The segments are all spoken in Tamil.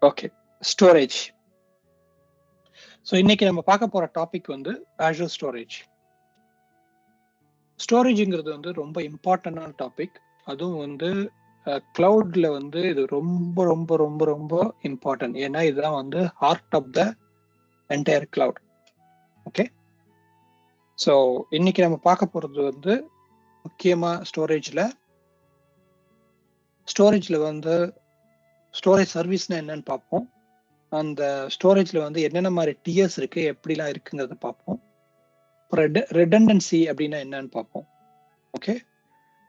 Okay, storage. ஸோ இன்னைக்கு நம்ம பார்க்க போற டாபிக் வந்து Azure ஸ்டோரேஜ். ஸ்டோரேஜ்ங்கிறது வந்து ரொம்ப இம்பார்ட்டன்டான டாபிக். அதுவும் வந்து கிளவுட்ல வந்து இது ரொம்ப ரொம்ப ரொம்ப ரொம்ப இம்பார்ட்டன்ட். ஏன்னா இதுதான் வந்து heart of the entire cloud. Okay, so இன்னைக்கு நம்ம பார்க்க போறது வந்து முக்கியமா ஸ்டோரேஜ்ல வந்து ஸ்டோரேஜ் சர்வீஸ்னா என்னன்னு பார்ப்போம். அந்த ஸ்டோரேஜ்ல வந்து என்னென்ன மாதிரி டியர்ஸ் இருக்கு, எப்படிலாம் இருக்குங்கிறத பார்ப்போம். ரெடண்டன்சி அப்படின்னா என்னன்னு பார்ப்போம். ஓகே,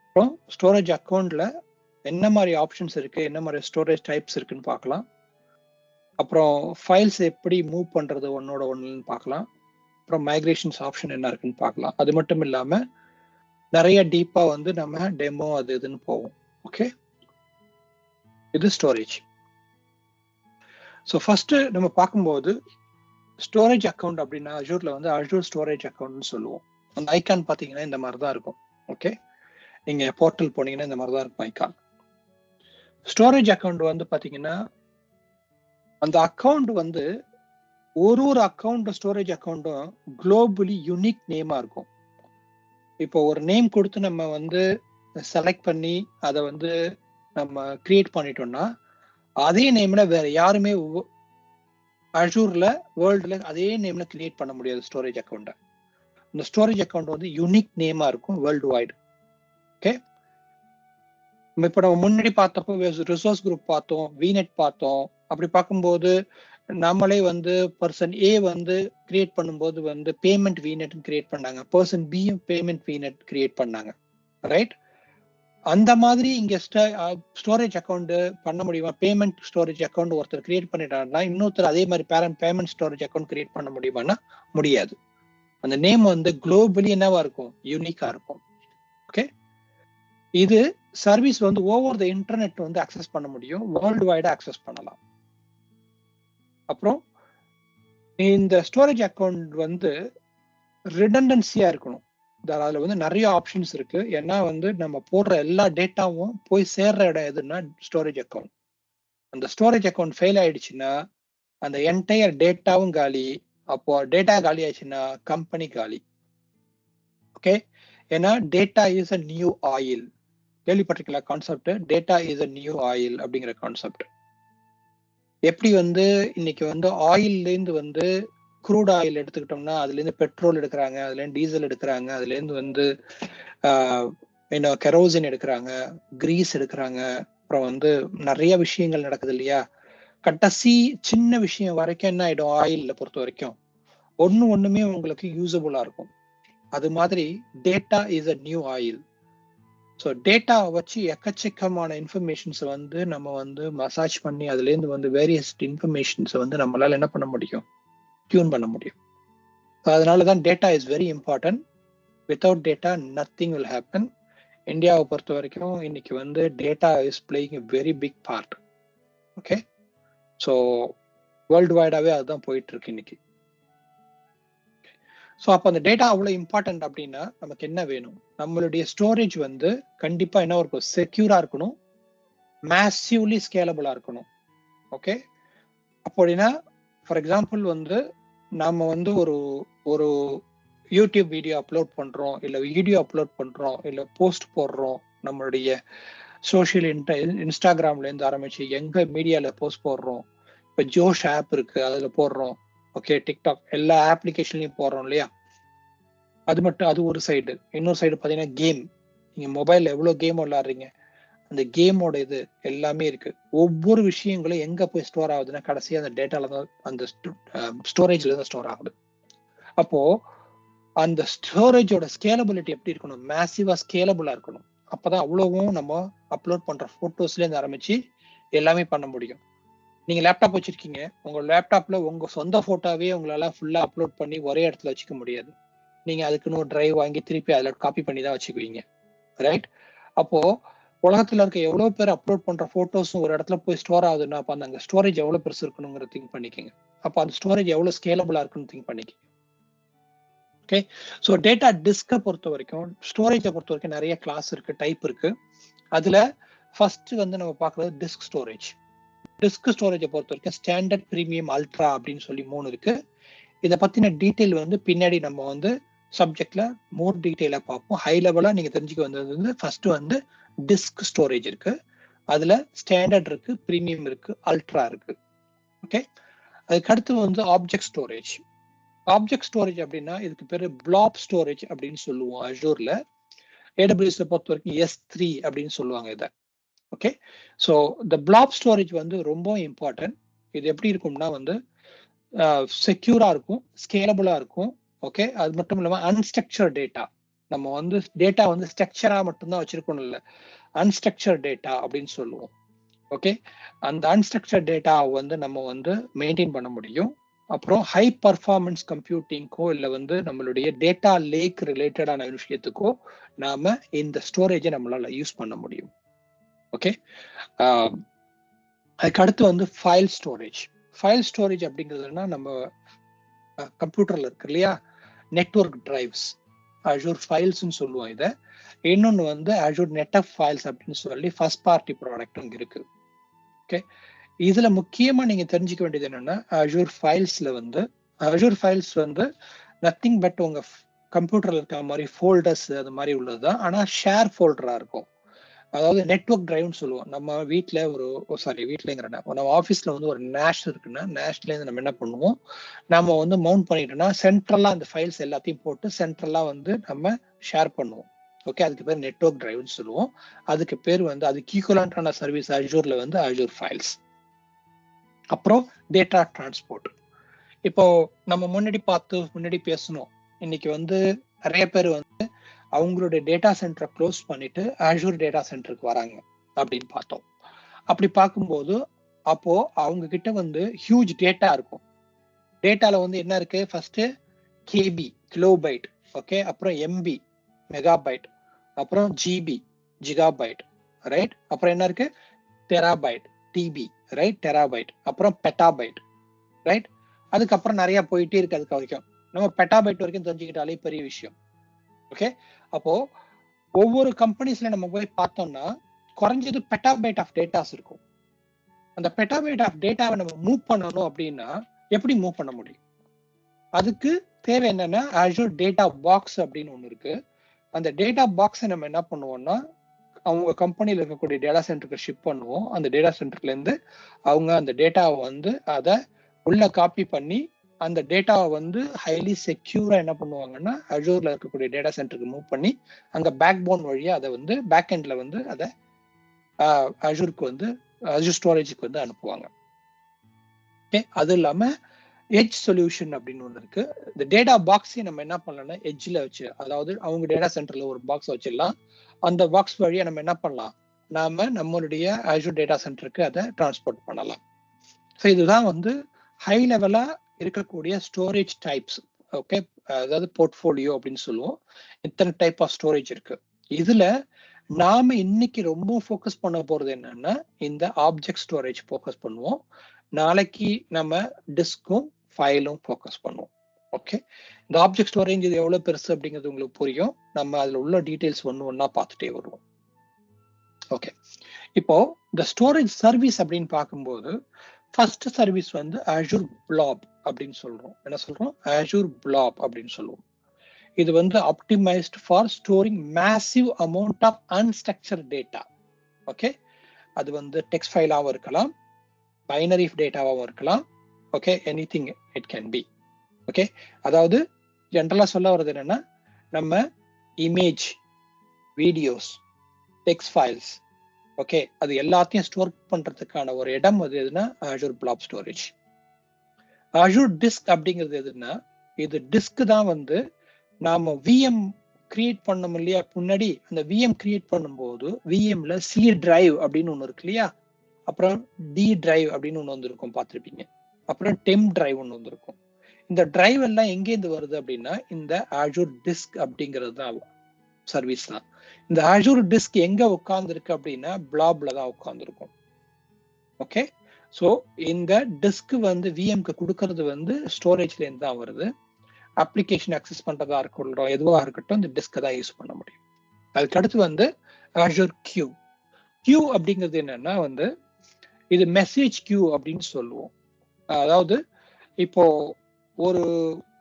அப்புறம் ஸ்டோரேஜ் அக்கௌண்ட்ல என்ன மாதிரி ஆப்ஷன்ஸ் இருக்கு, என்ன மாதிரி ஸ்டோரேஜ் டைப்ஸ் இருக்குன்னு பார்க்கலாம். அப்புறம் ஃபைல்ஸ் எப்படி மூவ் பண்றது ஒன்னோட ஒன்றுன்னு பார்க்கலாம். அப்புறம் மைக்ரேஷன்ஸ் ஆப்ஷன் என்ன இருக்குன்னு பார்க்கலாம். அது மட்டும் இல்லாம நிறைய டீப்பா வந்து நம்ம டெமோ அது இதுன்னு போவோம். ஓகே, இது ஸ்டோரேஜ். ஸோ ஃபர்ஸ்ட் நம்ம பார்க்கும்போது ஸ்டோரேஜ் அக்கௌண்ட் அப்படின்னா அஜூர்ல வந்து அஜூர் ஸ்டோரேஜ் அக்கௌண்ட்னு சொல்லுவோம். அந்த ஐக்கான் பார்த்தீங்கன்னா இந்த மாதிரி தான் இருக்கும். ஓகே, நீங்க போர்ட்டல் போனீங்கன்னா இந்த மாதிரி தான் இருக்கும் ஐக்கான். ஸ்டோரேஜ் அக்கௌண்ட் வந்து பாத்தீங்கன்னா அந்த அக்கௌண்ட் வந்து ஒரு அக்கௌண்ட் ஸ்டோரேஜ் அக்கௌண்ட்டும் குளோபலி யூனிக் நேமா இருக்கும். இப்போ ஒரு நேம் கொடுத்து நம்ம வந்து செலக்ட் பண்ணி அதை வந்து நம்ம கிரியேட் பண்ணிட்டோம்னா அதே நேம்ல வேற யாருமே அஜூர்ல வேர்ல்டுல அதே நேம்ல கிரியேட் பண்ண முடியாது ஸ்டோரேஜ் அக்கௌண்ட்டை. இந்த ஸ்டோரேஜ் அக்கௌண்ட் வந்து யூனிக் நேமா இருக்கும் வேர்ல்டு வைடு. ஓகே, இப்போ நம்ம முன்னாடி பார்த்தப்போ ரிசோர்ஸ் குரூப் பார்த்தோம், விநெட் பார்த்தோம். அப்படி பார்க்கும்போது நம்மளே வந்து பர்சன் ஏ வந்து கிரியேட் பண்ணும்போது வந்து பேமெண்ட் விநெட் கிரியேட் பண்ணாங்க, பர்சன் பி பேமெண்ட் விநெட் கிரியேட் பண்ணாங்க. ரைட், அந்த மாதிரி இங்க ஸ்டோரேஜ் அக்கௌண்ட் பண்ண முடியுமா? பேமெண்ட் ஸ்டோரேஜ் அக்கௌண்ட் ஒருத்தர் கிரியேட் பண்ணிட்டாருன்னா இன்னொருத்தர் அதே மாதிரி பேமெண்ட் ஸ்டோரேஜ் அக்கௌண்ட் கிரியேட் பண்ண முடியுமான்னா முடியாது. அந்த நேம் வந்து குளோபலி என்னவா இருக்கும்? யூனிக்கா இருக்கும். ஓகே, இது சர்வீஸ் வந்து ஓவர் த இன்டர்நெட் வந்து அக்சஸ் பண்ண முடியும், வேர்ல்டு வைடா அக்சஸ் பண்ணலாம். அப்புறம் இந்த ஸ்டோரேஜ் அக்கௌண்ட் வந்து ரிடண்டன்சியா இருக்கணும். அதுல வந்து நிறைய ஆப்ஷன்ஸ் இருக்கு. ஏன்னா வந்து நம்ம போடுற எல்லா டேட்டாவும் போய் சேர்ற இடம் எதுன்னா ஸ்டோரேஜ் அக்கௌண்ட். அந்த ஸ்டோரேஜ் அக்கௌண்ட் ஃபெயில் ஆயிடுச்சுன்னா அந்த என்டையர் டேட்டாவும் காலி. அப்போ டேட்டா காலி ஆயிடுச்சுன்னா கம்பெனி காலி. ஓகே, ஏன்னா data is a new oil. கேள்விப்பட்டிருக்கீங்களா concept? Data is a new oil அப்படிங்கிற கான்செப்ட். எப்படி வந்து இன்னைக்கு வந்து ஆயில்ல இருந்து வந்து க்ரூட் ஆயில் எடுத்துக்கிட்டோம்னா அதுல இருந்து பெட்ரோல் எடுக்கிறாங்க, அதுல இருந்து டீசல் எடுக்கிறாங்க, அதுல இருந்து வந்து என்ன கெரோசின் எடுக்கிறாங்க, கிரீஸ் எடுக்கிறாங்க. அப்புறம் வந்து நிறைய விஷயங்கள் நடக்குது இல்லையா? கடைசி சின்ன விஷயம் வரைக்கும் என்ன ஆயிடும் ஆயில்ல பொறுத்த வரைக்கும் ஒண்ணுமே உங்களுக்கு யூசபிளா இருக்கும். அது மாதிரி data is a new oil. So data வச்சு எக்கச்சக்கமான இன்ஃபர்மேஷன்ஸ் வந்து நம்ம வந்து மசாஜ் பண்ணி அதுலேருந்து வந்து வேரியஸ் இன்ஃபர்மேஷன்ஸை வந்து நம்மளால என்ன பண்ண முடியும்? டியூன் பண்ண முடியும். அதனால தான் data is very important. Without data nothing will happen. இந்தியாவை பொறுத்த வரைக்கும் இன்னைக்கு வந்து data is playing a very big part. Okay, so world வைடாவே அதுதான் போயிட்டு இருக்கு இன்னைக்கு. ஸோ அப்போ அந்த டேட்டா அவ்வளோ இம்பார்ட்டன்ட் அப்படின்னா நமக்கு என்ன வேணும்? நம்மளுடைய ஸ்டோரேஜ் வந்து கண்டிப்பா என்ன இருக்கும்? செக்யூரா இருக்கணும், மேசிவ்லி ஸ்கேலபிளா இருக்கணும். ஓகே, அப்படின்னா ஃபார் எக்ஸாம்பிள் வந்து நாம வந்து ஒரு யூடியூப் வீடியோ அப்லோட் பண்றோம், இல்ல வீடியோ அப்லோட் பண்றோம், இல்ல போஸ்ட் போடுறோம், நம்மளுடைய சோஷியல் இன்ஸ்டாகிராம்ல இருந்து ஆரம்பிச்சு எங்க மீடியால போஸ்ட் போடுறோம். இப்போ ஜோஷ் ஆப் இருக்கு, அதுல போடுறோம். ஓகே, டிக்டாக் எல்லா ஆப்ளிகேஷன்லயும் போடுறோம் இல்லையா? அது மட்டும் அது ஒரு சைடு. இன்னொரு சைடு பார்த்தீங்கன்னா கேம். நீங்க மொபைல்ல எவ்வளவு கேம் விளையாடுறீங்க, அந்த கேமோட இது எல்லாமே இருக்கு. ஒவ்வொரு விஷயங்களும் எங்க போய் ஸ்டோர் ஆகுதுன்னா கடைசியா அந்த டேட்டால தான், அந்த ஸ்டோரேஜ்ல தான் ஸ்டோர் ஆகுது. அப்போ அந்த ஸ்டோரேஜோட ஸ்கேலபிலிட்டி எப்படி இருக்கணும்? மேசிவா ஸ்கேலபிளா இருக்கணும். அப்பதான் அவ்வளவும் நம்ம அப்லோட் பண்ற போட்டோஸ்ல இருந்து ஆரம்பிச்சு எல்லாமே பண்ண முடியும். நீங்க லேப்டாப் வச்சிருக்கீங்க, உங்க லேப்டாப்ல உங்க சொந்த போட்டோவே உங்களால ஃபுல்லா அப்லோட் பண்ணி ஒரே இடத்துல வச்சுக்க முடியாது. நீங்க அதுக்குன்னு ஒரு டிரைவ் வாங்கி திருப்பி அதுல காப்பி பண்ணி தான் வச்சுக்குவீங்க. ரைட், அப்போ உலகத்துல இருக்க எவ்வளவு பேர் அப்லோட் பண்ற போட்டோஸும் ஒரு இடத்துல போய் ஸ்டோர் ஆகுதுன்னா அப்ப அந்த ஸ்டோரேஜ் எவ்வளவு பெருசு இருக்கணுங்கிற திங்க் பண்ணிக்கோங்க. அப்ப அந்த ஸ்டோரேஜ் எவ்வளவு ஸ்கேலபிளா இருக்குன்னு திங்க் பண்ணிக்கோங்க. ஓகே, ஸோ டேட்டா டிஸ்கை பொறுத்த வரைக்கும், ஸ்டோரேஜை பொறுத்த வரைக்கும் நிறைய கிளாஸ் இருக்கு, டைப் இருக்கு. அதுல ஃபர்ஸ்ட் வந்து நம்ம பார்க்கறது டிஸ்க் ஸ்டோரேஜ். டிஸ்க் ஸ்டோரேஜை பொறுத்த வரைக்கும் ஸ்டாண்டர்ட், பிரீமியம், அல்ட்ரா அப்படின்னு சொல்லி 3 இருக்கு. இதை பத்தின டீட்டெயில் வந்து பின்னாடி நம்ம வந்து சப்ஜெக்ட்ல மோர் டீட்டெயிலா பார்ப்போம். ஹை லெவலா நீங்க தெரிஞ்சுக்க வந்தது வந்து ஃபர்ஸ்ட் வந்து டிஸ்க் ஸ்டோரேஜ் இருக்கு, அதுல ஸ்டாண்டர்ட் இருக்கு, பிரீமியம் இருக்கு, அல்ட்ரா இருக்கு. ஓகே, அதுக்கு அடுத்து வந்து ஆப்ஜெக்ட் ஸ்டோரேஜ். ஆப்ஜெக்ட் ஸ்டோரேஜ் அப்படின்னா இதுக்கு பேரு பிளாப் ஸ்டோரேஜ் அப்படின்னு சொல்லுவோம் அஜூர்ல. ஏடபிள்யூஎஸ்ல பொறுத்த வரைக்கும் S3 அப்படின்னு சொல்லுவாங்க இதை. ஓகே, ஸோ இந்த பிளாப் ஸ்டோரேஜ் வந்து ரொம்ப இம்பார்ட்டன்ட். இது எப்படி இருக்கும்னா வந்து செக்யூரா இருக்கும், ஸ்கேலபிளா இருக்கும். ஓகே, அது மட்டும் இல்லாம அன்ஸ்ட்ரக்சர் டேட்டா, நம்ம வந்து டேட்டா வந்து ஸ்ட்ரக்சரா மட்டும்தான் வச்சிருக்கணும் இல்லை, அன்ஸ்ட்ரக்சர் டேட்டா அப்படின்னு சொல்லுவோம். ஓகே, அந்த அன்ஸ்ட்ரக்சர் டேட்டா வந்து நம்ம வந்து மெயின்டைன் பண்ண முடியும். அப்புறம் ஹை பர்ஃபார்மன்ஸ் கம்ப்யூட்டிங்க்கோ இல்லை வந்து நம்மளுடைய டேட்டா லேக் ரிலேட்டடான விஷயத்துக்கோ நாம இந்த ஸ்டோரேஜை நம்மளால யூஸ் பண்ண முடியும். ஓகே, அதுக்கு அடுத்து வந்து ஃபைல் ஸ்டோரேஜ். ஃபைல் ஸ்டோரேஜ் அப்படிங்கிறதுனா நம்ம கம்ப்யூட்டர்ல இருக்கு இல்லையா, நெட்வொர்க் டிரைவ்ஸ், அஜூர் ஃபைல்ஸ்ன்னு சொல்லுவோம் இதை. இன்னொன்று வந்து அஜூர் நெட்வொர்க் ஃபைல்ஸ் அப்படின்னு சொல்லி ஃபர்ஸ்ட் பார்ட்டி ப்ராடக்ட்டும் இருக்கு. ஓகே, இதுல முக்கியமா நீங்க தெரிஞ்சுக்க வேண்டியது என்னன்னா, அஜூர் ஃபைல்ஸ்ல வந்து அஜூர் ஃபைல்ஸ் வந்து நத்திங் பட் உங்க கம்ப்யூட்டர்ல இருக்க மாதிரி ஃபோல்டர்ஸ் அது மாதிரி உள்ளதுதான், ஆனா ஷேர் ஃபோல்டரா இருக்கும். அதாவது நெட்வொர்க் டிரைவ்னு சொல்லுவோம். நம்ம வீட்டில் வீட்டிலங்கிறேன், நம்ம ஆஃபீஸ்ல வந்து ஒரு நேஷ் இருக்குன்னா, நேஷ்ல இருந்து நம்ம என்ன பண்ணுவோம், நம்ம வந்து மவுண்ட் பண்ணிட்டோம்னா சென்ட்ரலா அந்த ஃபைல்ஸ் எல்லாத்தையும் போட்டு சென்ட்ரலா வந்து நம்ம ஷேர் பண்ணுவோம். ஓகே, அதுக்கு பேர் நெட்வொர்க் டிரைவ்னு சொல்லுவோம். அதுக்கு பேர் வந்து அதுக்கு ஈக்குவலண்டான சர்வீஸ் அஜூர்ல வந்து அஜூர் ஃபைல்ஸ். அப்புறம் டேட்டா டிரான்ஸ்போர்ட். இப்போ நம்ம முன்னாடி பேசணும், இன்னைக்கு வந்து நிறைய பேர் வந்து அவங்களுடைய டேட்டா சென்டரை க்ளோஸ் பண்ணிட்டு அஜூர் டேட்டா சென்டருக்கு வராங்க அப்படின்னு பார்த்தோம். அப்படி பார்க்கும்போது அப்போ அவங்க கிட்ட வந்து ஹியூஜ் டேட்டா இருக்கும். டேட்டால வந்து என்ன இருக்கு, ஃபர்ஸ்ட் கேபி கிலோபைட், ஓகே, அப்புறம் எம்பி மெகாபைட், அப்புறம் ஜிபி ஜிகாபைட், ரைட், அப்புறம் என்ன இருக்கு டெராபைட் டிபி, ரைட், டெராபைட், அப்புறம் பெட்டாபைட், ரைட். அதுக்கப்புறம் நிறைய போயிட்டே இருக்கு. அதுக்கு வரைக்கும் நம்ம பெட்டாபைட் வரைக்கும் தெரிஞ்சுக்கிட்டாலே பெரிய விஷயம். ஓகே, அப்போ ஒவ்வொரு கம்பெனிஸ்ல நம்ம போய் பார்த்தோம்னா குறைஞ்சது பெட்டாபைட் ஆஃப் டேட்டாஸ் இருக்கும். அந்த பெட்டாபைட் ஆஃப் டேட்டாவை நம்ம மூவ் பண்ணணும் அப்படின்னா எப்படி மூவ் பண்ண முடியும்? அதுக்கு தேவை என்னன்னா அஜூர் டேட்டா பாக்ஸ் அப்படின்னு ஒண்ணு இருக்கு. அந்த டேட்டா பாக்ஸை நம்ம என்ன பண்ணுவோம்னா அவங்க கம்பெனியில் இருக்கக்கூடிய டேட்டா சென்டருக்கு ஷிப் பண்ணுவோம். அந்த டேட்டா சென்டர்ல இருந்து அவங்க அந்த டேட்டாவை வந்து அதை உள்ள காப்பி பண்ணி அந்த டேட்டாவை வந்து ஹைலி செக்யூரா என்ன பண்ணுவாங்கன்னா அஜூர்ல இருக்கக்கூடிய டேட்டா சென்டருக்கு மூவ் பண்ணி அங்க பேக் போன் வழியா அதை வந்து பேக் எண்ட்ல வந்து அதை அஜூருக்கு வந்து அஜூர் ஸ்டோரேஜுக்கு வந்து அனுப்புவாங்க. ஓகே, அது இல்லாம எட்ஜ் சொல்யூஷன் அப்படின்னு ஒன்று இருக்கு. இந்த டேட்டா பாக்ஸையும் நம்ம என்ன பண்ணலாம்னா எட்ஜ்ல வச்சு, அதாவது அவங்க டேட்டா சென்டர்ல ஒரு பாக்ஸ் வச்சிடலாம். அந்த பாக்ஸ் வழியா நம்ம என்ன பண்ணலாம், நாம நம்மளுடைய அஜூர் டேட்டா சென்டருக்கு அதை டிரான்ஸ்போர்ட் பண்ணலாம். ஸோ இதுதான் வந்து ஹை லெவலா இருக்கக்கூடிய ஸ்டோரேஜ் டைப்ஸ். ஓகே, அதாவது போர்ட்ஃபோலியோ அப்படின்னு சொல்லுவோம். இத்தனை டைப் ஆஃப் ஸ்டோரேஜ் இருக்கு. இதுல நாம இன்னைக்கு ரொம்ப ஃபோக்கஸ் பண்ண போறது என்னன்னா இந்த ஆப்ஜெக்ட் ஸ்டோரேஜ் ஃபோக்கஸ் பண்ணுவோம். நாளைக்கு நம்ம டிஸ்க்கும் ஃபைலும் ஃபோக்கஸ் பண்ணுவோம். ஓகே, இந்த ஆப்ஜெக்ட் ஸ்டோரேஜ் இது எவ்வளவு பெருசு அப்படிங்கிறது உங்களுக்கு புரியும். நம்ம அதுல உள்ள டீடைல்ஸ் ஒன்று ஒன்னா பார்த்துட்டே வருவோம். ஓகே, இப்போ இந்த ஸ்டோரேஜ் சர்வீஸ் அப்படின்னு பார்க்கும்போது ஃபர்ஸ்ட் சர்வீஸ் வந்து அஜூர் பிளாப் அப்படின்னு சொல்றோம். என்ன சொல்றோம்? அஜூர் பிளாப் அப்படின்னு சொல்லுவோம். இது வந்து optimised for storing massive amount of unstructured data. Okay, அது வந்து டெக்ஸ்ட் ஃபைலாகவும் இருக்கலாம், பைனரி டேட்டாவாகவும் இருக்கலாம். Okay, anything it can be. Okay, அதாவது ஜென்ரலா சொல்ல வர்றது என்னன்னா நம்ம image, videos, text files, okay, அது எல்லாத்தையும் ஸ்டோர் பண்றதுக்கான ஒரு இடம் அது எதுனா Azure blob storage. Azure disk அப்படிங்கிறது எதுனா இது டிஸ்க் தான் வந்து நாம விஎம் கிரியேட் பண்ணோம் இல்லையா, முன்னாடி அந்த விஎம் கிரியேட் பண்ணும்போது விஎம்ல சி டிரைவ் அப்படின்னு ஒண்ணு இருக்கு இல்லையா, அப்புறம் டி டிரைவ் அப்படின்னு ஒண்ணு வந்திருக்கும் பார்த்துருப்பீங்க, அப்புறம் டெம் டிரைவ் ஒண்ணு வந்திருக்கும். இந்த டிரைவ் எல்லாம் எங்கேருந்து வருது அப்படின்னா இந்த அஜூர் டிஸ்க் அப்படிங்கிறது தான் சர்வீஸ் தான். இந்த அஜூர் டிஸ்க் எங்க உட்கார்ந்து இருக்கு அப்படின்னா பிளாப்ல தான் உட்கார்ந்துருக்கும். ஓகே, ஸோ இந்த டிஸ்க் வந்து விஎம்க்கு கொடுக்கறது வந்து ஸ்டோரேஜ்ல இருந்து தான் வருது. அப்ளிகேஷன் அக்சஸ் பண்றதா இருக்கட்டும், எதுவாக இருக்கட்டும், இந்த டிஸ்கை தான் யூஸ் பண்ண முடியும். அதுக்கு அடுத்து வந்து அஜூர் கியூ. கியூ அப்படிங்கிறது என்னன்னா வந்து இது மெசேஜ் கியூ அப்படின்னு சொல்லுவோம். அதாவது இப்போ ஒரு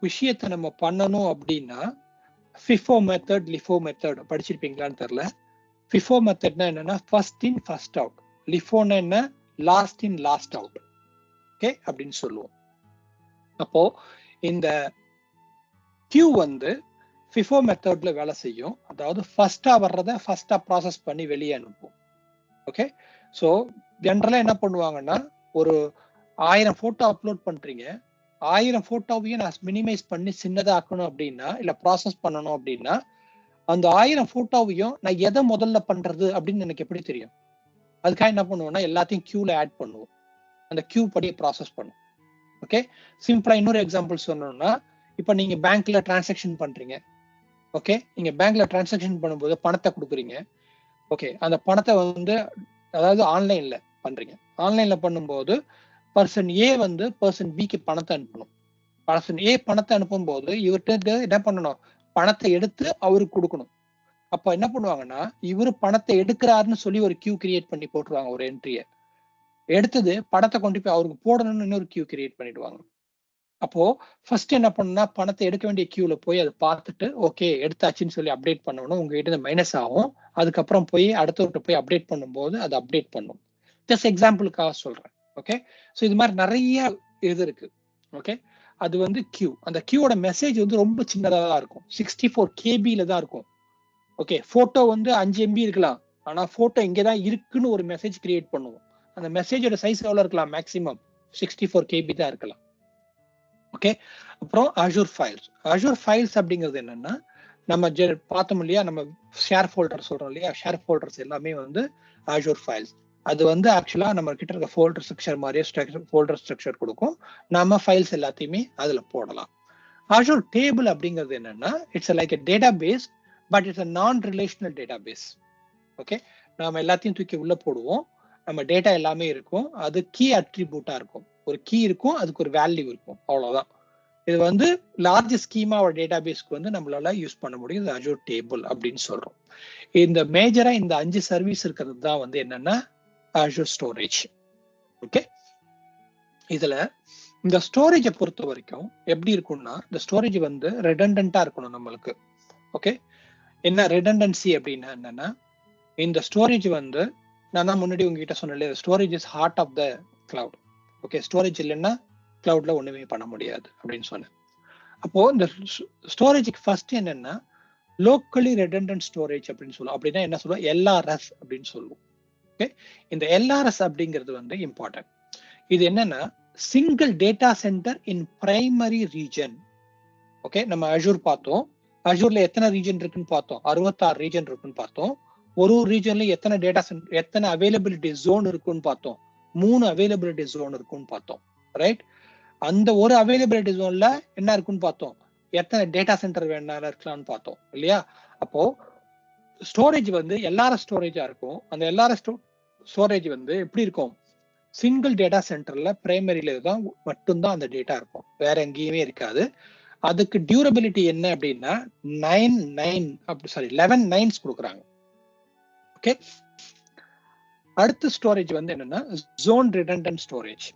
விஷயத்தை நம்ம பண்ணணும் அப்படின்னா FIFO மெத்தட், LIFO மெத்தட் படிச்சிருப்பீங்களான்னு தெரியல. FIFO மெத்தட்னா என்னன்னா ஃபர்ஸ்ட் இன் ஃபர்ஸ்ட் அவுட், LIFOன்னா என்ன last in last out. Okay அப்படின்னு சொல்லுவோம். அப்போ இந்த கியூ வந்து FIFO மெத்தட்ல வேலை செய்யும். அதாவது ஃபர்ஸ்டா வர்றதை ஃபர்ஸ்டா ப்ராசஸ் பண்ணி வெளியே அனுப்பும். ஓகே, ஸோ ஜென்ரலா என்ன பண்ணுவாங்கன்னா ஒரு 1000 போட்டோ அப்லோட் பண்றீங்க, 1000 போட்டோவையும் நான் மினிமைஸ் பண்ணி சின்னதாக்கணும் அப்படின்னா இல்ல ப்ராசஸ் பண்ணணும் அப்படின்னா அந்த 1000 போட்டோவையும் நான் எதை முதல்ல பண்றது அப்படின்னு எனக்கு எப்படி தெரியும்? அதுக்காக என்ன பண்ணுவோம்னா எல்லாத்தையும் கியூல ஆட் பண்ணுவோம், அந்த கியூ படி ப்ராசஸ் பண்ணும். ஓகே, சிம்பிளா இன்னொரு எக்ஸாம்பிள் சொல்லணும்னா இப்போ நீங்க பேங்க்ல டிரான்சாக்ஷன் பண்றீங்க. ஓகே, நீங்க பேங்க்ல டிரான்சாக்ஷன் பண்ணும்போது பணத்தை கொடுக்குறீங்க. ஓகே, அந்த பணத்தை வந்து அதாவது ஆன்லைன்ல பண்றீங்க. ஆன்லைன்ல பண்ணும்போது பர்சன் ஏ வந்து பர்சன் பிக்கு பணத்தை அனுப்பணும். பர்சன் ஏ பணத்தை அனுப்பும் போது இவர்கிட்ட என்ன பண்ணணும்? பணத்தை எடுத்து அவருக்கு கொடுக்கணும். அப்ப என்ன பண்ணுவாங்கன்னா இவரு பணத்தை எடுக்கிறாருன்னு சொல்லி ஒரு கியூ கிரியேட் பண்ணி போட்டுருவாங்க, ஒரு என்ட்ரிய. எடுத்தது பணத்தை கொண்டு போய் அவருக்கு போடணும்னு இன்னொரு கியூ கிரியேட் பண்ணிடுவாங்க. அப்போ ஃபர்ஸ்ட் என்ன பண்ணணும்னா பணத்தை எடுக்க வேண்டிய கியூல போய் அதை பார்த்துட்டு ஓகே எடுத்தாச்சுன்னு சொல்லி அப்டேட் பண்ணணும். உங்ககிட்ட மைனஸ் ஆகும். அதுக்கப்புறம் போய் அடுத்தவர்கிட்ட போய் அப்டேட் பண்ணும்போது அதை அப்டேட் பண்ணும். ஜஸ்ட் எக்ஸாம்பிளுக்காக சொல்றேன். ஓகே, ஸோ இது மாதிரி நிறைய இது இருக்கு. ஓகே, அது வந்து கியூ. அந்த கியூவோட மெசேஜ் வந்து ரொம்ப சின்னதாக தான் இருக்கும், 64 KB தான் இருக்கும். ஓகே, போட்டோ வந்து 5 MB இருக்கலாம், ஆனா போட்டோ இங்கதான் இருக்குன்னு ஒரு மெசேஜ் கிரியேட் பண்ணுவோம். அந்த மெசேஜோட சைஸ் எவ்வளவு இருக்கலாம்? மேக்ஸிமம் 64 KB தான் இருக்கலாம். ஓகே, அப்புறம் அஷூர் ஃபைல்ஸ். அஷூர் ஃபைல்ஸ் அப்படிங்கிறது என்னன்னா நம்ம பார்த்தோம் இல்லையா, நம்ம ஷேர் ஃபோல்டர் சொல்றோம் இல்லையா, ஷேர் ஃபோல்டர்ஸ் எல்லாமே வந்து அஷூர் ஃபைல்ஸ். அது வந்து ஆக்சுவலா நம்ம கிட்ட இருக்க ஃபோல்டர் ஸ்ட்ரக்சர் மாதிரியே ஃபோல்டர் ஸ்ட்ரக்சர் கொடுக்கும். நம்ம ஃபைல்ஸ் எல்லாத்தையுமே அதுல போடலாம். அஷூர் டேபிள் அப்படிங்கிறது என்னன்னா it's like a database, but it's a non relational data base. Okay, நாம எல்லாத்தையும் தூக்கி உள்ள போடுவோம், நம்ம டேட்டா எல்லாமே இருக்கும், அது கீ அட்ரிபியூட்டா இருக்கும். ஒரு கீ இருக்கும், அதுக்கு ஒரு வேல்யூ இருக்கும், அவ்வளவுதான். இது வந்து லார்ஜ் ஸ்கீமாவோட டேட்டா பேஸ்க்கு வந்து நம்மளால யூஸ் பண்ண முடியும். இது அஷூர் டேபிள் அப்படின்னு சொல்றோம். இந்த மேஜரா இந்த 5 சர்வீஸ் இருக்கிறது தான் வந்து என்னன்னா அஷூர் ஸ்டோரேஜ். ஓகே, இதுல இந்த ஸ்டோரேஜை பொறுத்த வரைக்கும் எப்படி இருக்கும்னா இந்த ஸ்டோரேஜ் வந்து ரெடண்டன்டா இருக்கணும் நம்மளுக்கு. ஓகே, என்ன ரெடண்டன்சி அப்படின்னா என்னன்னா இந்த ஸ்டோரேஜ் வந்து நான் தான் முன்னாடி உங்ககிட்ட சொன்னேன், storage is heart of the cloud. Okay, storage இல்லைன்னா கிளவுட்ல ஒண்ணுமே பண்ண முடியாது அப்படின்னு சொன்னேன். அப்போ இந்த ஸ்டோரேஜுக்கு ஃபர்ஸ்ட் என்னன்னா லோக்கலி ரெடண்டன்ட் ஸ்டோரேஜ் அப்படின்னு சொல்லுவோம். அப்படின்னா என்ன சொல்லுவோம்? LRS அப்படின்னு சொல்லுவோம். ஓகே, இந்த LRS அப்படிங்கிறது வந்து இம்பார்ட்டன்ட். இது என்னன்னா single data centre in primary region. Okay, நம்ம அஷூர் பார்த்தோம். அஷூர்ல எத்தனை ரீஜன் இருக்குன்னு பார்த்தோம், 66 ரீஜன் இருக்குன்னு பார்த்தோம். ஒரு ரீஜன்ல எத்தனை டேட்டா சென்டர், எத்தனை அவைலபிலிட்டி ஜோன் இருக்குன்னு பார்த்தோம். 3 அவைலபிலிட்டி ஜோன் இருக்குன்னு பார்த்தோம். ரைட், அந்த ஒரு அவைலபிலிட்டி ஜோன்ல என்ன இருக்குன்னு பார்த்தோம், எத்தனை டேட்டா சென்டர் வேணாலும் இருக்கலாம்னு பார்த்தோம் இல்லையா. அப்போ ஸ்டோரேஜ் வந்து LRS ஸ்டோரேஜா இருக்கும். அந்த LRS ஸ்டோரேஜ் வந்து எப்படி இருக்கும்? சிங்கிள் டேட்டா சென்டர்ல பிரைமரியில தான் மட்டும்தான் அந்த டேட்டா இருக்கும், வேற எங்கேயுமே இருக்காது. அதுக்கு டியூரபிலிட்டி என்ன அப்படின்னா 11 நைன்ஸ் கொடுக்குறாங்க. ஓகே, அடுத்த ஸ்டோரேஜ் வந்து என்னன்னா zone redundant storage.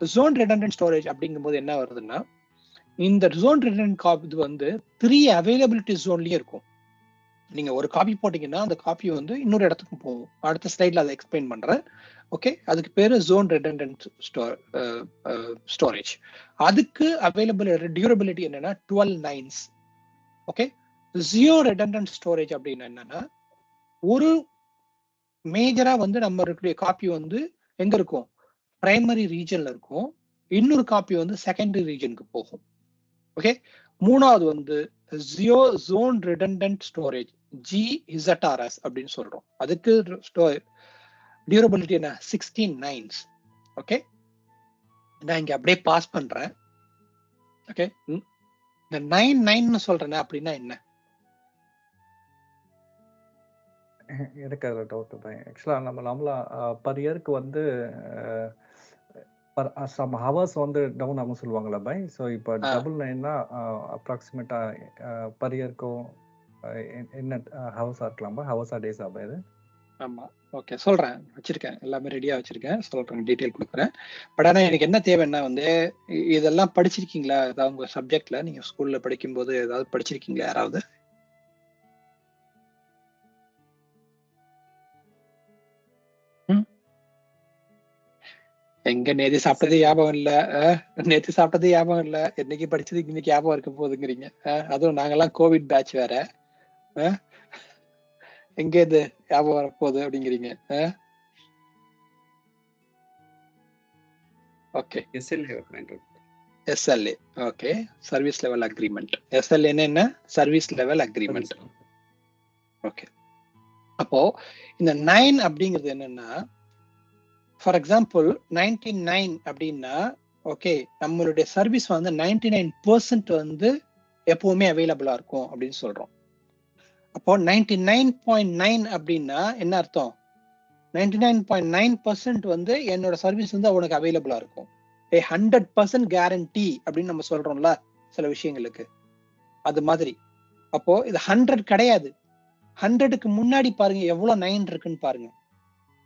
Zone redundant storage அப்படிங்கும்போது என்ன வருதுன்னா இந்த ஜோன் ரிடண்டன்ட் காப்பி வந்து 3 அவைலபிலிட்டி ஜோன்லயே இருக்கும். நீங்க ஒரு காப்பி போட்டீங்கன்னா அந்த காப்பி வந்து இன்னொரு இடத்துக்கு போகும். அடுத்த ஸ்லைட்ல அதை எக்ஸ்பிளைன் பண்றேன். ஓகே, அதுக்கு பேரு ஜோன் ரிடண்டன்ட் ஸ்டோரேஜ். அதுக்கு அவைலபிள் டியூரபிலிட்டி என்னன்னா 12 nines. Okay, Jio redundant storage அப்படின்னா என்னன்னா ஒரு மேஜரா வந்து நம்ம இருக்கக்கூடிய காப்பி வந்து எங்க இருக்கும்? பிரைமரி ரீஜன்ல இருக்கும். இன்னொரு காப்பி வந்து செகண்டரி ரீஜனுக்கு போகும். ஓகே, மூணாவது வந்து geo zone redundant storage, GZRS அப்படின்னு சொல்றோம். அதுக்கு டியூரபிலிட்டி என்ன? 16 நைன்ஸ். ஓகே, நான் இங்க அப்படியே பாஸ் பண்றேன். ஓகே, இந்த 9 சொல்றேன் அப்படின்னா என்ன? எனக்கு அதில் டவுட் தான். ஆக்சுவலாக நம்மளா பர் இயருக்கு வந்து சம் ஹவர்ஸ் வந்து டவுன் ஆகும் சொல்லுவாங்களா பை? ஸோ இப்போ 9 அப்ராக்சிமேட்டாக பர் இயருக்கும் என்ன ஹவர்ஸாக இருக்கலாமா? ஹவர்ஸாக டேஸா பை? இது ஆமா. ஓகே. சொல்றேன். வச்சிருக்கேன். எல்லாமே ரெடியா வச்சிருக்கேன். சொல்றேன். டீட்டெயில் குடுக்குறேன். பட் ஆனா எனக்கு என்ன தேவைன்னா வந்து, இதெல்லாம் படிச்சிருக்கீங்களா? ஏதாவது உங்க சப்ஜெக்ட்ல நீங்க ஸ்கூல்ல படிக்கும்போது ஏதாவது படிச்சிருக்கீங்களா யாராவது? ம். எங்க நேத்து சாப்பிட்டது ஞாபகம் இல்ல. நேத்து சாப்பிட்டது ஞாபகம் இல்ல. இன்னைக்கு படிச்சது இன்னைக்கு ஞாபகம் இருக்க போகுதுங்கிறீங்க. அதுவும் நாங்கெல்லாம் கோவிட் பேட்ச் வேற. அ எங்க இது ஞாபகம் வரப்போகுது அப்படிங்கிறீங்க. Okay. SLA agreement. SLA. Okay. Service level agreement. SLA என்ன? Service level agreement. ஓகே. அப்போ இந்த 9 அப்படிங்கிறது என்னன்னா, ஃபார் எக்ஸாம்பிள் 99 அப்படின்னா, ஓகே, நம்மளுடைய சர்வீஸ் வந்து 99% வந்து எப்பவுமே அவைலபிளா இருக்கும் அப்படின்னு சொல்றோம். அப்போ 99.9 அப்படின்னா என்ன அர்த்தம்? 99.9% வந்து என்னோட சர்வீஸ் வந்து உனக்கு அவைலபிளா இருக்கும். 100% கேரண்டி அப்படின்னு நம்ம சொல்றோம்ல சில விஷயங்களுக்கு, அது மாதிரி. அப்போ இது 100 கிடையாது. 100க்கு முன்னாடி பாருங்க எவ்வளவு 9 இருக்குன்னு பாருங்க.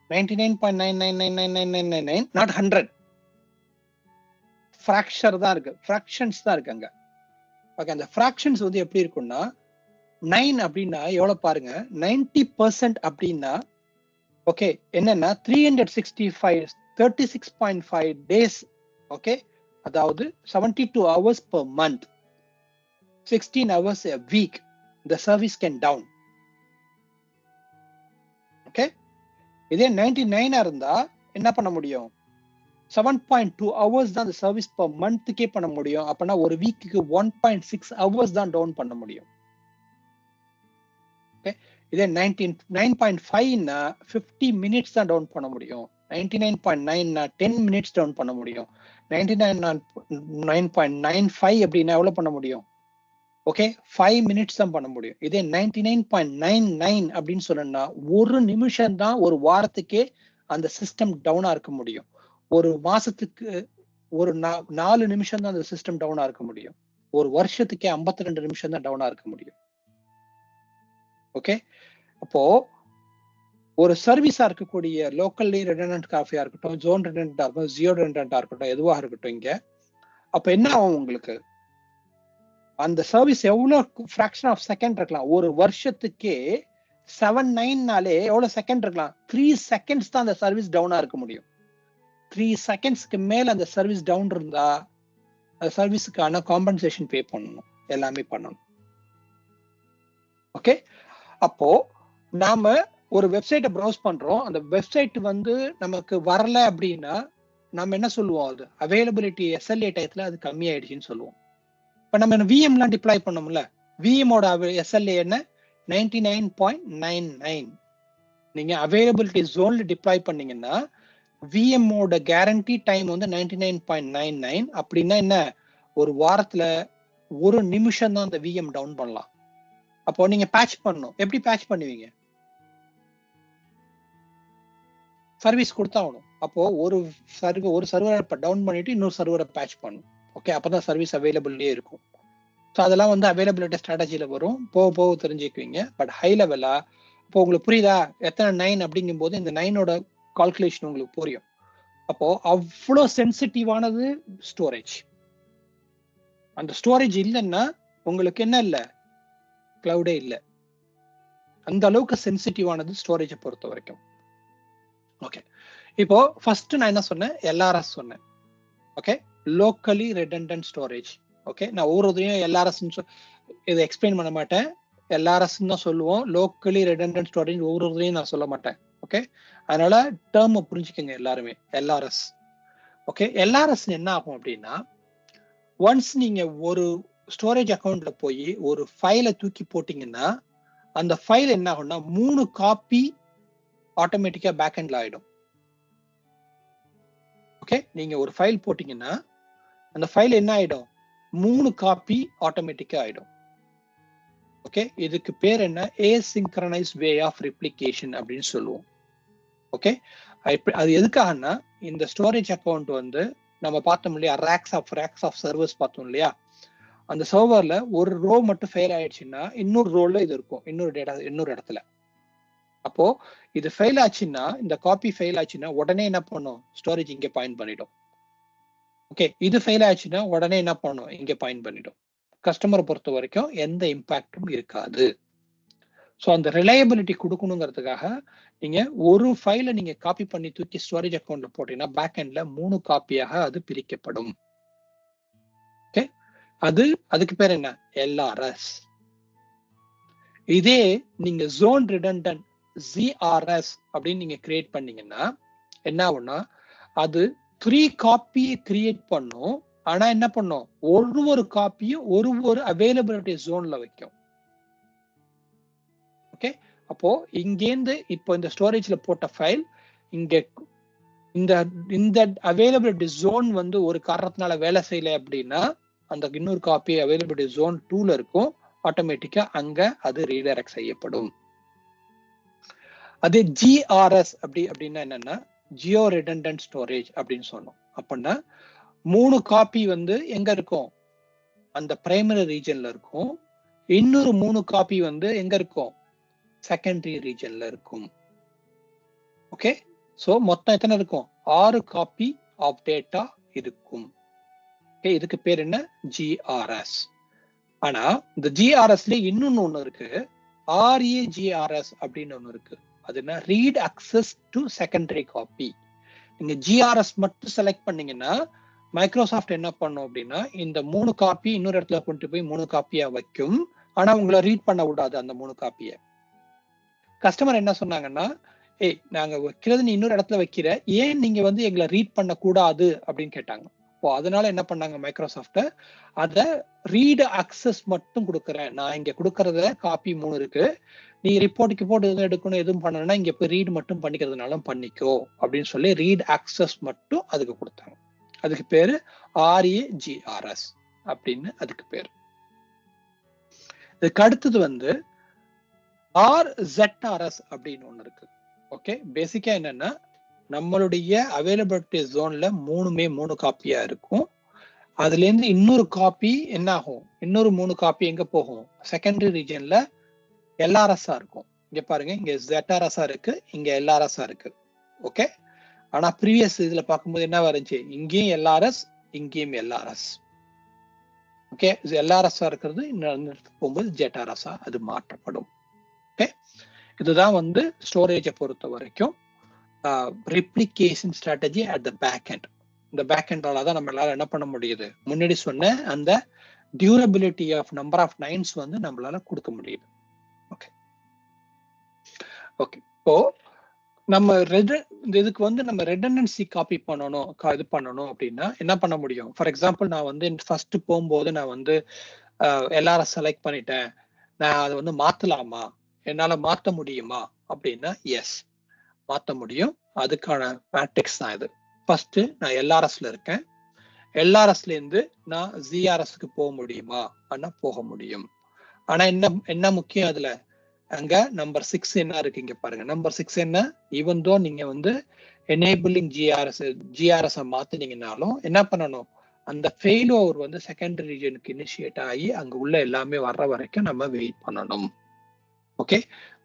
99.9999999 not 100. ஃபிராக்ஷர் தான் இருக்கு, ஃபிராக்ஷன்ஸ் தான் இருக்கு அங்க. ஓகே, அந்த ஃபிராக்ஷன்ஸ் வந்து எப்படி இருக்கும்னா 9 அப்படின்னா எவ்வளவு பாருங்க, 90% அப்படின்னா ஓகே என்னன்னா 365 36.5 டேஸ். ஓகே, அதாவது 72 hours per month, 16 hours a week the service can down. Okay, இதே 99 இருந்தா என்ன பண்ண முடியும்? 7.2 hours தான் அந்த சர்வீஸ் per monthக்கே பண்ண முடியும். அப்பனா ஒரு வீக்குக்கு 1.6 hours தான் டவுன் பண்ண முடியும். ஓகே, இதே 9.5னா 50 மினிட்ஸ் தான் டவுன் பண்ண முடியும். 99.9னா 10 மினிட்ஸ் டவுன் பண்ண முடியும். 99.95 அப்படின்னா எவ்வளவு பண்ண முடியும்? ஓகே, 5 மினிட்ஸ் தான் பண்ண முடியும். இதே 99.99 அப்படின்னு சொன்னா ஒரு நிமிஷம் தான் ஒரு வாரத்துக்கே அந்த சிஸ்டம் டவுனா இருக்க முடியும். ஒரு மாசத்துக்கு ஒரு 4 நிமிஷம் தான் அந்த சிஸ்டம் டவுனா இருக்க முடியும். ஒரு வருஷத்துக்கே 52 நிமிஷம் தான் டவுனா இருக்க முடியும். ஓகே, அப்போ ஒரு சர்வீஸா இருக்கக்கூடிய லோக்கல்லி ரெடண்டன்ட் காஃபியா இருக்கட்டும், ஜோன் ரெடண்டன்டா இருக்கட்டும், ஜியோ ரெடண்டன்டா இருக்கட்டும், எதுவாக இருக்கட்டும், இங்க அப்ப என்ன ஆகும் உங்களுக்கு? அந்த சர்வீஸ் எவ்வளவு ஃபிராக்ஷன் ஆஃப் செகண்ட் இருக்கலாம்? ஒரு வருஷத்துக்கே 79னாலே எவ்வளவு செகண்ட் இருக்கலாம்? 3 செகண்ட்ஸ் தான் அந்த சர்வீஸ் டவுனா இருக்க முடியும். 3 செகண்ட்ஸ்க்கு மேல அந்த சர்வீஸ் டவுன் இருந்தா அந்த சர்வீஸுக்கான காம்பன்சேஷன் பே பண்ணணும், எல்லாமே பண்ணணும். ஓகே, அப்போ நாம ஒரு வெப்சைட்டை ப்ரௌஸ் பண்றோம், அந்த வெப்சைட் வந்து நமக்கு வரல அப்படின்னா நம்ம என்ன சொல்லுவோம்? அது அவைலபிலிட்டி எஸ்எல்ஏ டயத்துல அது கம்மி ஆயிடுச்சுன்னு சொல்லுவோம். இப்ப நம்ம விஎம்லாம் டிப்ளாய் பண்ணோம்ல, விஎமோட எஸ்எல்ஏ என்ன? 99.99. நீங்க அவைலபிலிட்டி ஜோன்ல டிப்ளாய் பண்ணீங்கன்னா விஎமோட கேரண்டி டைம் வந்து 99.99. அப்படின்னா என்ன? ஒரு வாரத்துல ஒரு நிமிஷம் தான் அந்த விஎம் டவுன் பண்ணலாம். அப்போ நீங்க பேட்ச் பண்ணணும். எப்படி பேட்ச் பண்ணுவீங்க? சர்வீஸ் கொடுத்தாகணும். அப்போ ஒரு சர்வரை டவுன் பண்ணிட்டு இன்னொரு சர்வரை பேட்ச் பண்ணணும். ஓகே, அப்பதான் சர்வீஸ் அவைலபிள்லயே இருக்கும். ஸோ அதெல்லாம் வந்து அவைலபிலிட்டி ஸ்ட்ராட்டஜியில வரும், போக போக தெரிஞ்சுக்குவீங்க. பட் ஹை லெவலா இப்போ உங்களுக்கு புரியுதா? எத்தனை 9 அப்படிங்கும் போது இந்த 9ஓட கால்குலேஷன் உங்களுக்கு புரியும். அப்போ அவ்வளோ சென்சிட்டிவானது ஸ்டோரேஜ். அந்த ஸ்டோரேஜ் இல்லைன்னா உங்களுக்கு என்ன இல்லை? கிளவுடே இல்லை. அந்த அளவுக்கு சென்சிட்டிவானது ஸ்டோரேஜை பொறுத்த வரைக்கும். ஓகே, இப்போ ஃபர்ஸ்ட் நான் என்ன சொன்னேன்? எல்ஆர்எஸ் சொன்னேன். Okay, locally redundant storage. Okay, நான் ஒவ்வொருத்தையும் எல்ஆர்எஸ் இதை எக்ஸ்பிளைன் பண்ண மாட்டேன். எல்ஆர்எஸ் தான் சொல்லுவோம். லோக்கலி ரெடண்டன்ட் ஸ்டோரேஜ் ஒவ்வொருத்தையும் நான் சொல்ல மாட்டேன். ஓகே, அதனால டேர்மை புரிஞ்சுக்கோங்க எல்லாருமே. எல்ஆர்எஸ். ஓகே, எல்ஆர்எஸ் என்ன ஆகும் அப்படின்னா, ஒன்ஸ் நீங்க ஒரு ஸ்டோரேஜ் அக்கௌண்ட்ல போய் ஒரு ஃபைலை தூக்கி போட்டீங்கன்னா அந்த ஃபைல் என்ன ஆகும்னா 3 காப்பி ஆட்டோமேட்டிக்கா பேக் எண்ட்ல ஆயிடும். ஓகே, நீங்க ஒரு ஃபைல் போட்டீங்கன்னா அந்த ஃபைல் என்ன ஆயிடும்? 3 காப்பி ஆட்டோமேட்டிக்கா ஆயிடும். ஓகே, இதுக்கு பேர் என்ன? ஏசிங்க்ரனைஸ் வே ஆஃப் ரெப்ளிகேஷன் அப்படின்னு சொல்லுவோம். ஓகே, அது எதுக்காகனா இந்த ஸ்டோரேஜ் அக்கௌண்ட் வந்து நம்ம பார்த்தோம் இல்லையா, ரேக்ஸ் ஆஃப் சர்வர்ஸ் பார்த்தோம் இல்லையா, அந்த சர்வர்ல ஒரு ரோ மட்டும் ஃபெயில் ஆயிடுச்சுன்னா இன்னொரு ரோல இது இருக்கும், இன்னொரு இடத்துல. அப்போ இது ஃபெயில் ஆச்சுன்னா, இந்த காப்பி ஃபெயில் ஆச்சுன்னா உடனே என்ன பண்ணும், ஸ்டோரேஜ் இங்க பாயிண்ட் பண்ணிடும். ஓகே, இது ஃபெயில் ஆச்சுன்னா உடனே என்ன பண்ணும், இங்க பாயிண்ட் பண்ணிடும். கஸ்டமரை பொறுத்த வரைக்கும் எந்த இம்பாக்டும் இருக்காது. ஸோ அந்த ரிலையபிலிட்டி கொடுக்கணுங்கிறதுக்காக நீங்க ஒரு ஃபைலை நீங்க காப்பி பண்ணி தூக்கி ஸ்டோரேஜ் அக்கௌண்ட்ல போட்டீங்கன்னா பேக் எண்ட்ல 3 காப்பியாக அது பிரிக்கப்படும். ஓகே, அதுக்கு பேர் என்ன, LRS. இதே நீங்க ஜோன் ரிடண்டன்ட் ZRS அப்படின்னு நீங்க கிரியேட் பண்ணீங்கன்னா என்ன ஆகும்னா, அது 3 காப்பி கிரியேட் பண்ணும். ஆனா என்ன பண்ணும், ஒரு காப்பியும் ஒரு அவைலபிலிட்டி ஜோன்ல வைக்கும். ஓகே, அப்போ இங்கேருந்து இப்போ இந்த ஸ்டோரேஜ்ல போட்ட ஃபைல் இங்க இந்த அவைலபிலிட்டி ஜோன் வந்து ஒரு காரணத்தினால வேலை செய்யல அப்படின்னா அந்த இன்னொரு காப்பி அவைலபிலிட்டி ஜோன் 2ல இருக்கும். ஆட்டோமேட்டிக்கா அங்க அது ரீடைரக்ட் செய்யப்படும். அதே GRS அப்படின்னா என்னன்னா, ஜியோ ரிடண்டன்ட் ஸ்டோரேஜ் அப்படின்னு சொன்னோம். அப்படின்னா 3 காப்பி வந்து எங்க இருக்கும், அந்த பிரைமரி ரீஜன்ல இருக்கும். இன்னொரு 3 காப்பி வந்து எங்க இருக்கும், செகண்டரி ரீஜன்ல இருக்கும். ஓகே, சோ மொத்தம் எத்தனை இருக்கும், 6 காப்பி ஆஃப் டேட்டா இருக்கும். இதுக்கு பேர் என்ன, GRS. ஆனா இந்த GRSல இன்னொன்னு ஒண்ணு இருக்கு, RAGRS அப்படின்னு ஒண்ணு இருக்கு. அது என்ன, read access to secondary copy. நீங்க GRS மட்டும் செலக்ட் பண்ணீங்கன்னா மைக்ரோசாஃப்ட் என்ன பண்ணும் அப்படின்னா, இந்த 3 காப்பி இன்னொரு இடத்துல கொண்டு போய் 3 காப்பியா வைக்கும். ஆனா உங்களை ரீட் பண்ண விடாது அந்த 3 காப்பியை. கஸ்டமர் என்ன சொன்னாங்கன்னா, ஏய் நாங்க வைக்கிறது நீ இன்னொரு இடத்துல வைக்கிற, ஏன் நீங்க வந்து எங்களை ரீட் பண்ண கூடாது அப்படின்னு கேட்டாங்க. இப்போ அதனால என்ன பண்ணாங்க மைக்ரோசாஃப்ட், அத ரீட் அக்சஸ் மட்டும் கொடுக்குறேன், நான் இங்க கொடுக்கறத காப்பி 3 இருக்கு, நீ ரிப்போர்ட்டுக்கு போட்டு எதுவும் எடுக்கணும் எதுவும் பண்ணணும்னா இங்க போய் ரீட் மட்டும் பண்ணிக்கிறதுனால பண்ணிக்கோ அப்படின்னு சொல்லி ரீட் அக்சஸ் மட்டும் அதுக்கு கொடுத்தாங்க. அதுக்கு பேரு RAGRS அப்படின்னு அதுக்கு பேரு. இதுக்கு அடுத்தது வந்து RZRS அப்படின்னு ஒண்ணு இருக்கு. ஓகே, பேசிக்கா என்னன்னா, நம்மளுடைய அவைலபிலிட்டி ஜோன்ல 3 காப்பியா இருக்கும். அதுல இருந்து இன்னொரு காப்பி என்ன ஆகும், இன்னொரு 3 காப்பி எங்க போகும், செகண்டரி ரீஜன்ல LRS இருக்கும். இங்க பாருங்க, இங்க ZRS இருக்கு, இங்க LRS இருக்கு. ஓகே, ஆனா ப்ரீவியஸ் இதுல பார்க்கும்போது என்ன வந்துச்சு, இங்கேயும் LRS இங்கேயும் LRS. ஓகே, LRS இருக்கிறது இன்னொரு போகும்போது ZRS அது மாற்றப்படும். ஓகே, இதுதான் வந்து ஸ்டோரேஜை பொறுத்த வரைக்கும் replication strategy at the back end. இந்த பேக் எண்டால தான் நம்மளால என்ன பண்ண முடியுது, முன்னாடி சொன்ன அந்த durability of number of 9s வந்து நம்மளால கொடுக்க முடியுது. ஓகே ஓகே, இப்போ நம்ம இதுக்கு வந்து நம்ம ரெடண்டன்சி காப்பி பண்ணணும், இது பண்ணணும் அப்படின்னா என்ன பண்ண முடியும். ஃபார் எக்ஸாம்பிள் நான் வந்து ஃபர்ஸ்ட் போகும்போது நான் வந்து எல்லாரும் செலக்ட் பண்ணிட்டேன், நான் அதை வந்து மாத்தலாமா, என்னால மாத்த முடியுமா அப்படின்னா எஸ், மாத்த முடியும். அதுக்கான மேட்ரிக்ஸ் தான் இது. ஃபர்ஸ்ட் நான் LRSல இருக்கேன், LRSல இருந்து நான் ZRSக்கு போக முடியுமா ஆனா போக முடியும். ஆனா என்ன முக்கியம் அதுல, அங்க நம்பர் 6 என்ன இருக்கு இங்க பாருங்க. நம்பர் 6 என்ன, ஈவன் தோ நீங்க வந்து எனேபிளிங் GRS மாத்தினீங்கன்னாலும் என்ன பண்ணணும், அந்த ஃபெயில் ஓவர் வந்து செகண்டரி ரீஜனுக்கு இனிஷியேட் ஆகி அங்க உள்ள எல்லாமே வர்ற வரைக்கும் நம்ம வெயிட் பண்ணணும். ஓகே,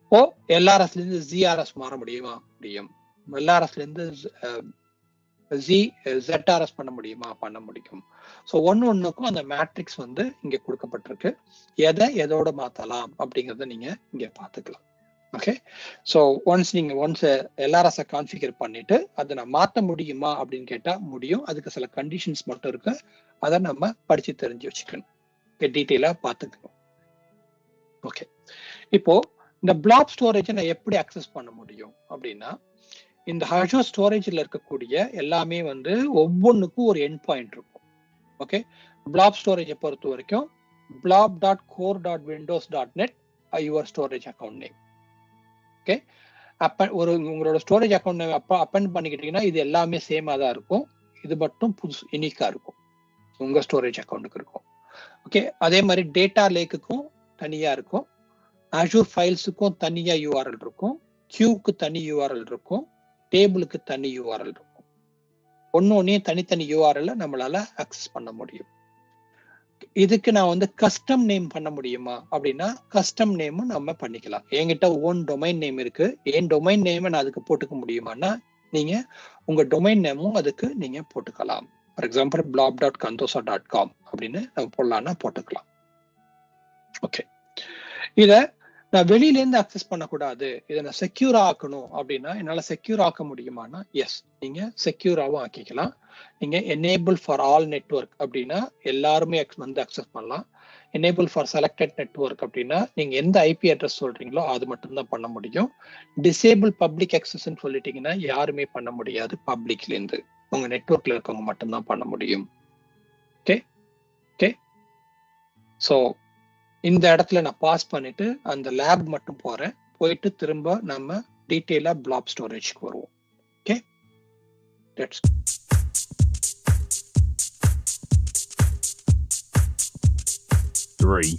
இப்போ LRSல இருந்து ZRS மாற முடியுமா, முடியும். LRSல இருந்து ZRS பண்ண முடியுமா, பண்ண முடியும். ஸோ ஒன்னுக்கும் அந்த மேட்ரிக்ஸ் வந்து இங்க கொடுக்கப்பட்டிருக்கு, எதோட மாத்தலாம் அப்படிங்கறத நீங்க இங்க பாத்துக்கலாம். Okay, so once LRS configure பண்ணிட்டு அதை நான் மாத்த முடியுமா அப்படின்னு கேட்டா முடியும். அதுக்கு சில கண்டிஷன்ஸ் மட்டும் இருக்கு, அதை நம்ம படிச்சு தெரிஞ்சு வச்சுக்கணும், டீட்டெயிலா பாத்துக்கணும். ஓகே, இப்போ இந்த பிளாப் ஸ்டோரேஜை நான் எப்படி அக்சஸ் பண்ண முடியும் அப்படின்னா, இந்த Azure ஸ்டோரேஜ்ல இருக்கக்கூடிய எல்லாமே வந்து ஒவ்வொன்றுக்கும் ஒரு எண்ட் பாயிண்ட் இருக்கும். ஓகே, பிளாப் ஸ்டோரேஜை பொறுத்த வரைக்கும் blob.core.windows.net your storage account name. Okay, உங்களோட ஸ்டோரேஜ் அக்கௌண்ட் நேம் அப்பன் பண்ணிக்கிட்டீங்கன்னா இது எல்லாமே சேமா தான் இருக்கும், இது மட்டும் யூனிக்கா இருக்கும் உங்க ஸ்டோரேஜ் அக்கௌண்ட்டுக்கு இருக்கும். ஓகே, அதே மாதிரி டேட்டா லேக்குக்கும் தனியா இருக்கும், Azure ஃபைல்ஸுக்கும் தனியா URL இருக்கும், கியூக்கு தனி URL இருக்கும், டேபிளுக்கு தனி URL இருக்கும். ஒன்னொன்னே தனித்தனி URL நம்மளால அக்சஸ் பண்ண முடியும். இதுக்கு நான் வந்து கஸ்டம் நேம் பண்ண முடியுமா அப்படின்னா கஸ்டம் நேமும் நம்ம பண்ணிக்கலாம். என்கிட்ட ஓன் டொமைன் நேம் இருக்கு, என் டொமைன் நேமை நான் அதுக்கு போட்டுக்க முடியுமான்னா நீங்க உங்க டொமைன் நேமும் அதுக்கு நீங்க போட்டுக்கலாம். ஃபார் எக்ஸாம்பிள் blob.kantosa.com அப்படின்னு நம்ம போடலாம்னா போட்டுக்கலாம். ஓகே, இத நான் வெளியில இருந்து அக்சஸ் பண்ணக்கூடாது, இதை நான் செக்யூரா ஆக்கணும் அப்படின்னா என்னால செக்யூர் ஆக்க முடியுமானா எஸ், நீங்க செக்யூராவும் ஆக்கிக்கலாம். நீங்க எனேபிள் ஃபார் ஆல் நெட்வொர்க் அப்படின்னா எல்லாருமே வந்து அக்சஸ் பண்ணலாம். எனேபிள் ஃபார் செலக்டட் நெட்வொர்க் அப்படின்னா நீங்க எந்த ஐபி அட்ரஸ் சொல்றீங்களோ அது மட்டும்தான் பண்ண முடியும். டிசேபிள் பப்ளிக் அக்சஸ்ன்னு சொல்லிட்டீங்கன்னா யாருமே பண்ண முடியாது, பப்ளிக்ல இருந்து உங்க நெட்வொர்க்ல இருக்கவங்க மட்டும்தான் பண்ண முடியும். ஓகே ஓகே, ஸோ இந்த இடத்துல நான் பாஸ் பண்ணிட்டு அந்த லேப் மட்டும் போறேன், போயிட்டு திரும்ப நம்ம டீட்டெயிலா பிளாப் ஸ்டோரேஜ்க்கு வருவோம். Okay, let's 3